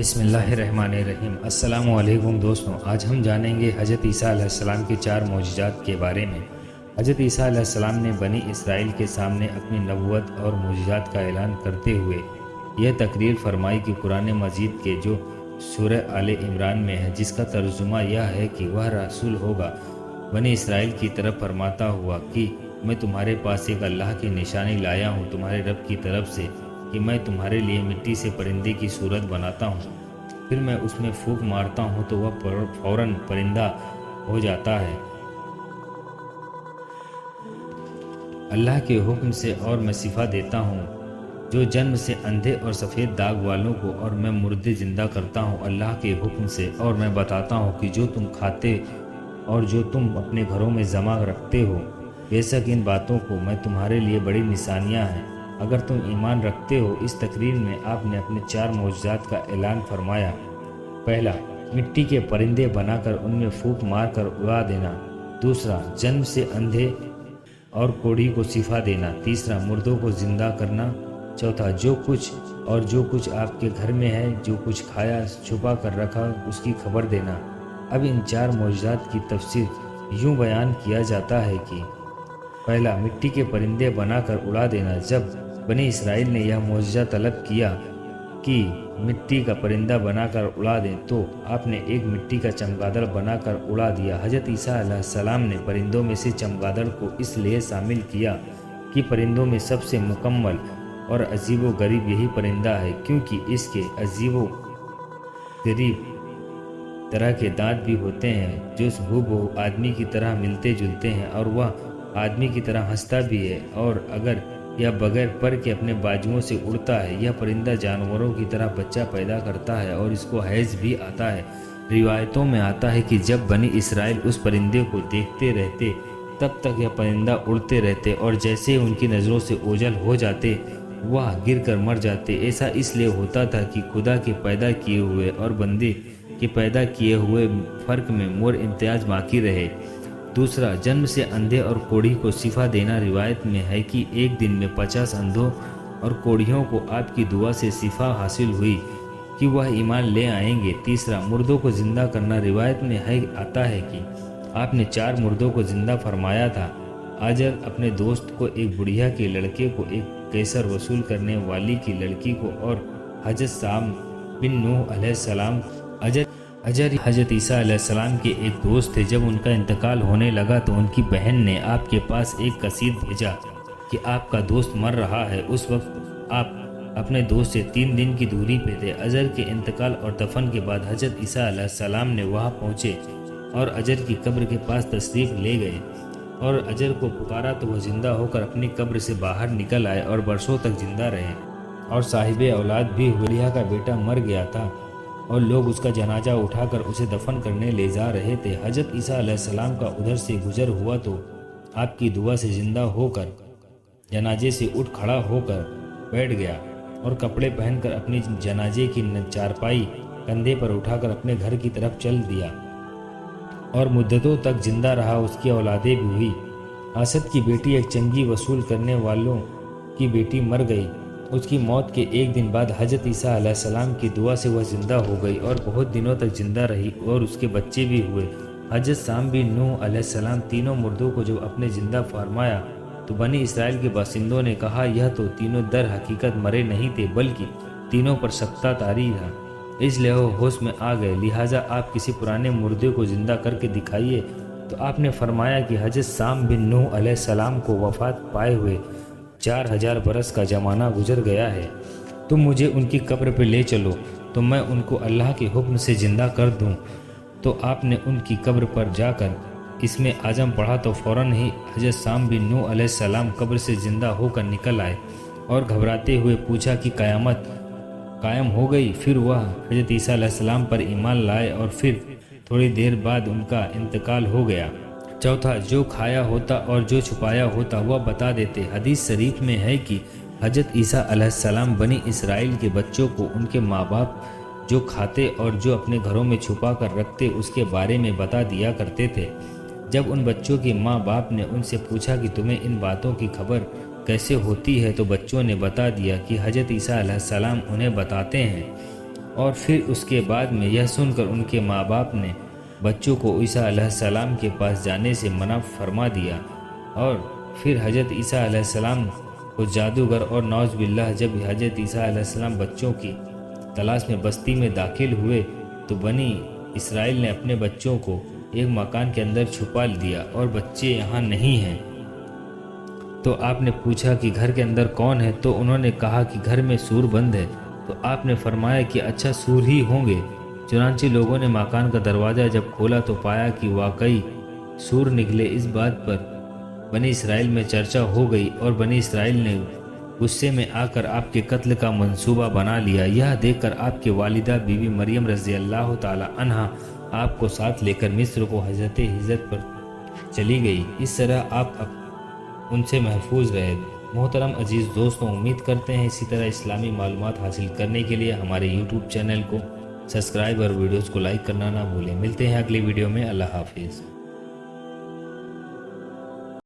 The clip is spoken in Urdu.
بسم اللہ الرحمن الرحیم۔ السلام علیکم دوستوں، آج ہم جانیں گے حضرت عیسیٰ علیہ السلام کے 4 معجزات کے بارے میں۔ حضرت عیسیٰ علیہ السلام نے بنی اسرائیل کے سامنے اپنی نبوت اور معجزات کا اعلان کرتے ہوئے یہ تقریر فرمائی کہ قرآن مجید کے جو سورہ آل عمران میں ہے، جس کا ترجمہ یہ ہے کہ وہ رسول ہوگا بنی اسرائیل کی طرف فرماتا ہوا کہ میں تمہارے پاس ایک اللہ کی نشانی لایا ہوں تمہارے رب کی طرف سے، کہ میں تمہارے لیے مٹی سے پرندے کی صورت بناتا ہوں، پھر میں اس میں پھونک مارتا ہوں تو وہ فوراً پرندہ ہو جاتا ہے اللہ کے حکم سے، اور میں شفا دیتا ہوں جو جنم سے اندھے اور سفید داغ والوں کو، اور میں مردے زندہ کرتا ہوں اللہ کے حکم سے، اور میں بتاتا ہوں کہ جو تم کھاتے اور جو تم اپنے گھروں میں جمع رکھتے ہو، بے شک ان باتوں کو میں تمہارے لیے بڑی نشانیاں ہیں اگر تم ایمان رکھتے ہو۔ اس تقریر میں آپ نے اپنے 4 معجزات کا اعلان فرمایا۔ پہلا، مٹی کے پرندے بنا کر ان میں پھونک مار کر اڑا دینا۔ دوسرا، جنم سے اندھے اور کوڑھی کو شفا دینا۔ تیسرا، مردوں کو زندہ کرنا۔ چوتھا، جو کچھ آپ کے گھر میں ہے، جو کچھ کھایا چھپا کر رکھا، اس کی خبر دینا۔ اب ان 4 معجزات کی تفسیر یوں بیان کیا جاتا ہے کہ پہلا، مٹی کے پرندے بنا کر اڑا دینا۔ جب بنی اسرائیل نے یہ معجزہ طلب کیا کہ مٹی کا پرندہ بنا کر اڑا دیں، تو آپ نے ایک مٹی کا چمگادڑ بنا کر اڑا دیا۔ حضرت عیسیٰ علیہ السلام نے پرندوں میں سے چمگادڑ کو اس لیے شامل کیا کہ پرندوں میں سب سے مکمل اور عجیب و غریب یہی پرندہ ہے، کیونکہ اس کے عجیب و غریب طرح کے دانت بھی ہوتے ہیں جو ہو آدمی کی طرح ملتے جلتے ہیں، اور وہ آدمی کی طرح ہنستا بھی ہے، اور اگر یا بغیر پر کے اپنے بازوؤں سے اڑتا ہے۔ یہ پرندہ جانوروں کی طرح بچہ پیدا کرتا ہے اور اس کو حیض بھی آتا ہے۔ روایتوں میں آتا ہے کہ جب بنی اسرائیل اس پرندے کو دیکھتے رہتے تب تک یہ پرندہ اڑتے رہتے، اور جیسے ان کی نظروں سے اوجھل ہو جاتے وہ گر کر مر جاتے۔ ایسا اس لیے ہوتا تھا کہ خدا کے پیدا کیے ہوئے اور بندے کے پیدا کیے ہوئے فرق میں مور امتیاز باقی رہے۔ دوسرا، جنم سے اندھے اور کوڑھی کو شفا دینا۔ روایت میں ہے کہ ایک دن میں 50 اندھوں اور کوڑھیوں کو آپ کی دعا سے شفا حاصل ہوئی کہ وہ ایمان لے آئیں گے۔ تیسرا، مردوں کو زندہ کرنا۔ روایت میں آتا ہے کہ آپ نے 4 مردوں کو زندہ فرمایا تھا۔ آجر اپنے دوست کو، ایک بڑھیا کے لڑکے کو، ایک کیسر وصول کرنے والی کی لڑکی کو، اور حضرت سام بن نوح علیہ السلام کو۔ اجر حضرت عیسیٰ علیہ السلام کے ایک دوست تھے۔ جب ان کا انتقال ہونے لگا تو ان کی بہن نے آپ کے پاس ایک قصید بھیجا کہ آپ کا دوست مر رہا ہے۔ اس وقت آپ اپنے دوست سے 3 دن کی دوری پہ تھے۔ اجر کے انتقال اور دفن کے بعد حضرت عیسیٰ علیہ السلام نے وہاں پہنچے اور اجر کی قبر کے پاس تشریف لے گئے، اور اجر کو پکارا تو وہ زندہ ہو کر اپنی قبر سے باہر نکل آئے اور برسوں تک زندہ رہے، اور صاحب اولاد بھی ہوئے۔ بڑھیا کا بیٹا مر گیا تھا اور لوگ اس کا جنازہ اٹھا کر اسے دفن کرنے لے جا رہے تھے۔ حضرت عیسیٰ علیہ السلام کا ادھر سے گزر ہوا تو آپ کی دعا سے زندہ ہو کر جنازے سے اٹھ کھڑا ہو کر بیٹھ گیا، اور کپڑے پہن کر اپنی جنازے کی چارپائی کندھے پر اٹھا کر اپنے گھر کی طرف چل دیا، اور مدتوں تک زندہ رہا۔ اس کی اولادیں بھی ہوئی۔ اسد کی بیٹی، ایک چنگی وصول کرنے والوں کی بیٹی، مر گئی۔ اس کی موت کے ایک دن بعد حضرت عیسیٰ علیہ السلام کی دعا سے وہ زندہ ہو گئی اور بہت دنوں تک زندہ رہی، اور اس کے بچے بھی ہوئے۔ حضرت سام بن نوح علیہ السلام تینوں مردوں کو جب اپنے زندہ فرمایا تو بنی اسرائیل کے باشندوں نے کہا، یہ تو تینوں در حقیقت مرے نہیں تھے، بلکہ تینوں پر سکتہ طاری تھا، اس لیے وہ ہوش میں آ گئے، لہٰذا آپ کسی پرانے مردے کو زندہ کر کے دکھائیے۔ تو آپ نے فرمایا کہ حضرت سام بن نوح علیہ السلام کو وفات پائے ہوئے 4000 برس کا زمانہ گزر گیا ہے، تم مجھے ان کی قبر پہ لے چلو تو میں ان کو اللہ کے حکم سے زندہ کر دوں۔ تو آپ نے ان کی قبر پر جا کر اس میں اعظم پڑھا تو فوراً ہی حضرت سام بن نوح علیہ السلام قبر سے زندہ ہو کر نکل آئے، اور گھبراتے ہوئے پوچھا کہ قیامت قائم ہو گئی۔ پھر وہ حضرت عیسیٰ علیہ السلام پر ایمان لائے، اور پھر تھوڑی دیر بعد ان کا انتقال ہو گیا۔ چوتھا، جو کھایا ہوتا اور جو چھپایا ہوتا وہ بتا دیتے۔ حدیث شریف میں ہے کہ حضرت عیسیٰ علیہ السلام بنی اسرائیل کے بچوں کو ان کے ماں باپ جو کھاتے اور جو اپنے گھروں میں چھپا کر رکھتے اس کے بارے میں بتا دیا کرتے تھے۔ جب ان بچوں کے ماں باپ نے ان سے پوچھا کہ تمہیں ان باتوں کی خبر کیسے ہوتی ہے، تو بچوں نے بتا دیا کہ حضرت عیسیٰ علیہ السلام انہیں بتاتے ہیں اور پھر اس کے بعد میں یہ سن کر ان کے ماں باپ نے بچوں کو عیسیٰ علیہ السلام کے پاس جانے سے منع فرما دیا، اور پھر حضرت عیسیٰ علیہ السلام کو جادوگر اور نعوذ باللہ جب حضرت عیسیٰ علیہ السلام بچوں کی تلاش میں بستی میں داخل ہوئے تو بنی اسرائیل نے اپنے بچوں کو ایک مکان کے اندر چھپا دیا اور بچے یہاں نہیں ہیں۔ تو آپ نے پوچھا کہ گھر کے اندر کون ہے؟ تو انہوں نے کہا کہ گھر میں سور بند ہے۔ تو آپ نے فرمایا کہ اچھا سور ہی ہوں گے۔ چنانچہ لوگوں نے مکان کا دروازہ جب کھولا تو پایا کہ واقعی سور نکلے۔ اس بات پر بنی اسرائیل میں چرچا ہو گئی اور بنی اسرائیل نے غصے میں آ کر آپ کے قتل کا منصوبہ بنا لیا۔ یہ دیکھ کر آپ کے والدہ بی بی مریم رضی اللہ تعالی عنہا آپ کو ساتھ لے کر مصر کو حضرت ہجرت پر چلی گئی۔ اس طرح آپ ان سے محفوظ رہے۔ محترم عزیز دوستوں، امید کرتے ہیں اسی طرح اسلامی معلومات حاصل کرنے کے لیے ہمارے یوٹیوب چینل کو سبسکرائب اور ویڈیوز کو لائک کرنا نہ بھولیں۔ ملتے ہیں اگلی ویڈیو میں۔ اللہ حافظ۔